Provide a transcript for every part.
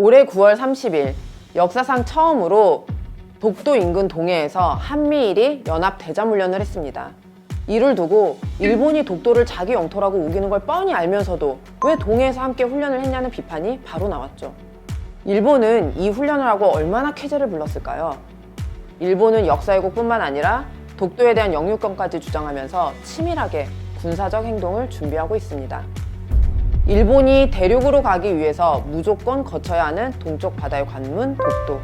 올해 9월 30일 역사상 처음으로 독도 인근 동해에서 한미일이 연합 대자훈련을 했습니다. 이를 두고 일본이 독도를 자기 영토라고 우기는 걸 뻔히 알면서도 왜 동해에서 함께 훈련을 했냐는 비판이 바로 나왔죠. 일본은 이 훈련을 하고 얼마나 쾌재를 불렀을까요? 일본은 역사왜곡뿐만 아니라 독도에 대한 영유권까지 주장하면서 치밀하게 군사적 행동을 준비하고 있습니다. 일본이 대륙으로 가기 위해서 무조건 거쳐야 하는 동쪽 바다의 관문 독도.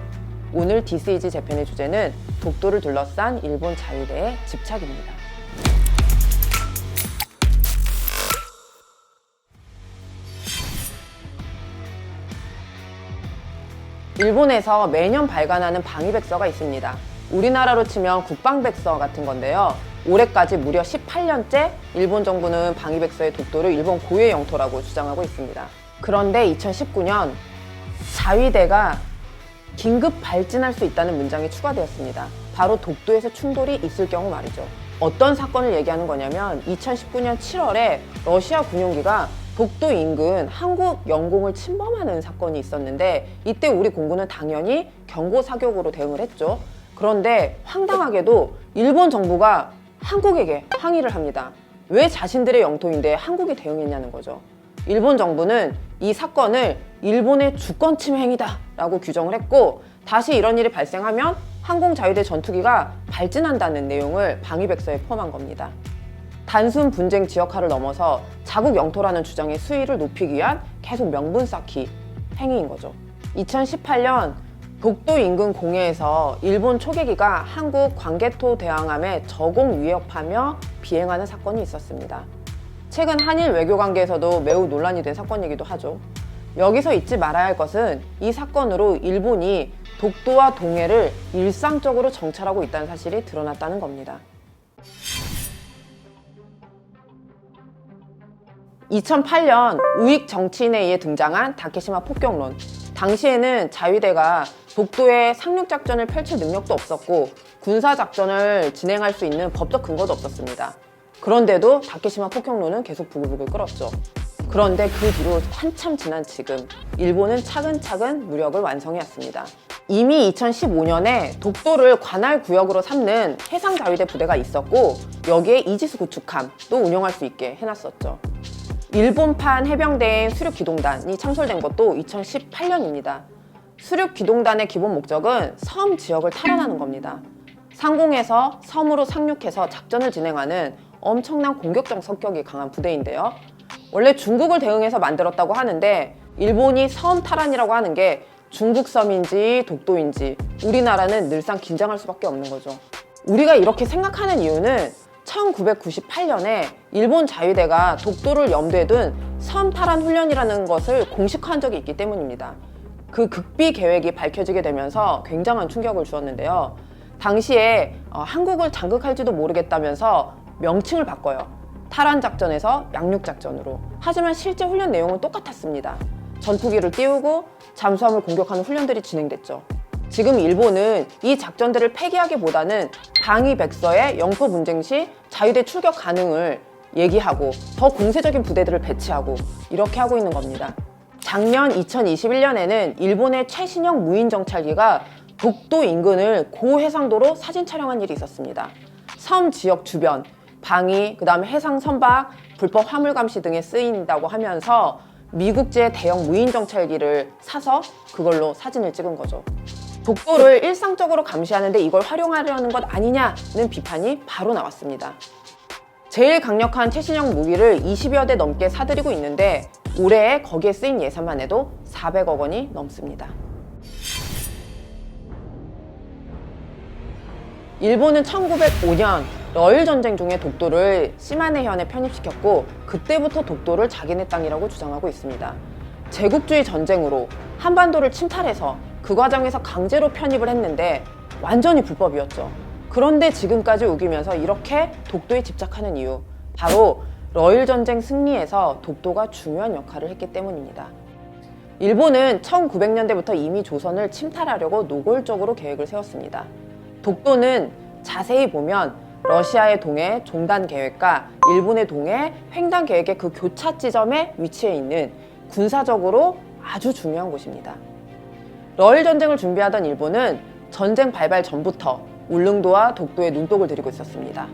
오늘 This is Japan의 주제는 독도를 둘러싼 일본 자위대의 집착입니다. 일본에서 매년 발간하는 방위백서가 있습니다. 우리나라로 치면 국방백서 같은 건데요. 올해까지 무려 18년째 일본 정부는 방위백서의 독도를 일본 고유의 영토라고 주장하고 있습니다. 그런데 2019년 자위대가 긴급 발진할 수 있다는 문장이 추가되었습니다. 바로 독도에서 충돌이 있을 경우 말이죠. 어떤 사건을 얘기하는 거냐면 2019년 7월에 러시아 군용기가 독도 인근 한국 영공을 침범하는 사건이 있었는데 이때 우리 공군은 당연히 경고 사격으로 대응을 했죠. 그런데 황당하게도 일본 정부가 한국에게 항의를 합니다. 왜 자신들의 영토인데 한국이 대응했냐는 거죠. 일본 정부는 이 사건을 일본의 주권 침해 행위다 라고 규정을 했고 다시 이런 일이 발생하면 항공자위대 전투기가 발진한다는 내용을 방위백서에 포함한 겁니다. 단순 분쟁 지역화를 넘어서 자국 영토라는 주장의 수위를 높이기 위한 계속 명분 쌓기 행위인 거죠. 2018년 독도 인근 공해에서 일본 초계기가 한국 광개토 대항함에 저공 위협하며 비행하는 사건이 있었습니다. 최근 한일 외교관계에서도 매우 논란이 된 사건이기도 하죠. 여기서 잊지 말아야 할 것은 이 사건으로 일본이 독도와 동해를 일상적으로 정찰하고 있다는 사실이 드러났다는 겁니다. 2008년 우익 정치인에 의해 등장한 다케시마 폭격론. 당시에는 자위대가 독도에 상륙작전을 펼칠 능력도 없었고 군사작전을 진행할 수 있는 법적 근거도 없었습니다. 그런데도 다케시마 폭격론은 계속 부글부글 끓었죠. 그런데 그 뒤로 한참 지난 지금 일본은 차근차근 무력을 완성해왔습니다. 이미 2015년에 독도를 관할 구역으로 삼는 해상자위대 부대가 있었고 여기에 이지스 구축함도 운영할 수 있게 해놨었죠. 일본판 해병대인 수륙기동단이 창설된 것도 2018년입니다. 수륙기동단의 기본 목적은 섬 지역을 탈환하는 겁니다. 상공에서 섬으로 상륙해서 작전을 진행하는 엄청난 공격적 성격이 강한 부대인데요. 원래 중국을 대응해서 만들었다고 하는데 일본이 섬 탈환이라고 하는 게 중국 섬인지 독도인지 우리나라는 늘상 긴장할 수밖에 없는 거죠. 우리가 이렇게 생각하는 이유는 1998년에 일본 자위대가 독도를 염두에 둔 섬 탈환 훈련이라는 것을 공식화한 적이 있기 때문입니다. 그 극비 계획이 밝혀지게 되면서 굉장한 충격을 주었는데요. 당시에 한국을 장극할지도 모르겠다면서 명칭을 바꿔요. 탈환 작전에서 양육 작전으로. 하지만 실제 훈련 내용은 똑같았습니다. 전투기를 띄우고 잠수함을 공격하는 훈련들이 진행됐죠. 지금 일본은 이 작전들을 폐기하기보다는 방위백서의 영토 분쟁 시 자위대 출격 가능을 얘기하고 더 공세적인 부대들을 배치하고 이렇게 하고 있는 겁니다. 작년 2021년에는 일본의 최신형 무인 정찰기가 독도 인근을 고해상도로 사진 촬영한 일이 있었습니다. 섬 지역 주변, 방위, 그 다음에 해상 선박, 불법 화물 감시 등에 쓰인다고 하면서 미국제 대형 무인 정찰기를 사서 그걸로 사진을 찍은 거죠. 독도를 일상적으로 감시하는데 이걸 활용하려는 것 아니냐는 비판이 바로 나왔습니다. 제일 강력한 최신형 무기를 20여 대 넘게 사들이고 있는데 올해 거기에 쓰인 예산만 해도 400억 원이 넘습니다. 일본은 1905년 러일 전쟁 중에 독도를 시마네현에 편입시켰고 그때부터 독도를 자기네 땅이라고 주장하고 있습니다. 제국주의 전쟁으로 한반도를 침탈해서 그 과정에서 강제로 편입을 했는데 완전히 불법이었죠. 그런데 지금까지 우기면서 이렇게 독도에 집착하는 이유, 바로 러일 전쟁 승리에서 독도가 중요한 역할을 했기 때문입니다. 일본은 1900년대부터 이미 조선을 침탈하려고 노골적으로 계획을 세웠습니다. 독도는 자세히 보면 러시아의 동해 종단 계획과 일본의 동해 횡단 계획의 그 교차 지점에 위치해 있는 군사적으로 아주 중요한 곳입니다. 러일 전쟁을 준비하던 일본은 전쟁 발발 전부터 울릉도와 독도에 눈독을 들이고 있었습니다.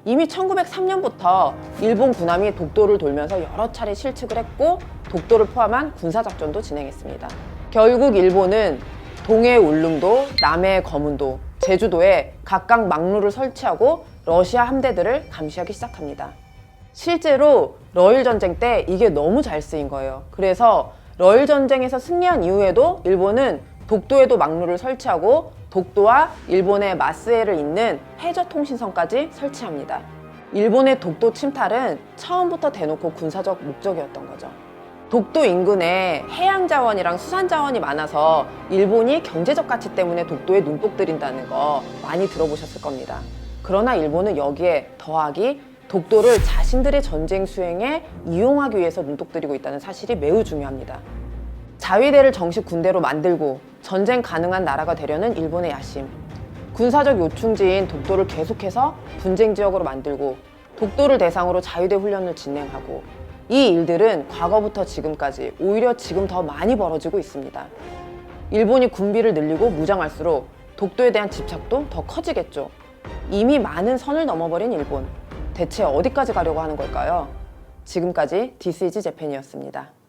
이미 1903년부터 일본 군함이 독도를 돌면서 여러 차례 실측을 했고 독도를 포함한 군사작전도 진행했습니다. 결국 일본은 동해 울릉도, 남해 거문도, 제주도에 각각 막루를 설치하고 러시아 함대들을 감시하기 시작합니다. 실제로 러일 전쟁 때 이게 너무 잘 쓰인 거예요. 그래서 러일 전쟁에서 승리한 이후에도 일본은 독도에도 막루를 설치하고 독도와 일본의 마스에를 잇는 해저통신선까지 설치합니다. 일본의 독도 침탈은 처음부터 대놓고 군사적 목적이었던 거죠. 독도 인근에 해양 자원이랑 수산 자원이 많아서 일본이 경제적 가치 때문에 독도에 눈독 들인다는 거 많이 들어보셨을 겁니다. 그러나 일본은 여기에 더하기 독도를 자신들의 전쟁 수행에 이용하기 위해서 눈독 들이고 있다는 사실이 매우 중요합니다. 자위대를 정식 군대로 만들고 전쟁 가능한 나라가 되려는 일본의 야심, 군사적 요충지인 독도를 계속해서 분쟁 지역으로 만들고 독도를 대상으로 자위대 훈련을 진행하고, 이 일들은 과거부터 지금까지 오히려 지금 더 많이 벌어지고 있습니다. 일본이 군비를 늘리고 무장할수록 독도에 대한 집착도 더 커지겠죠. 이미 많은 선을 넘어버린 일본, 대체 어디까지 가려고 하는 걸까요? 지금까지 This is Japan이었습니다.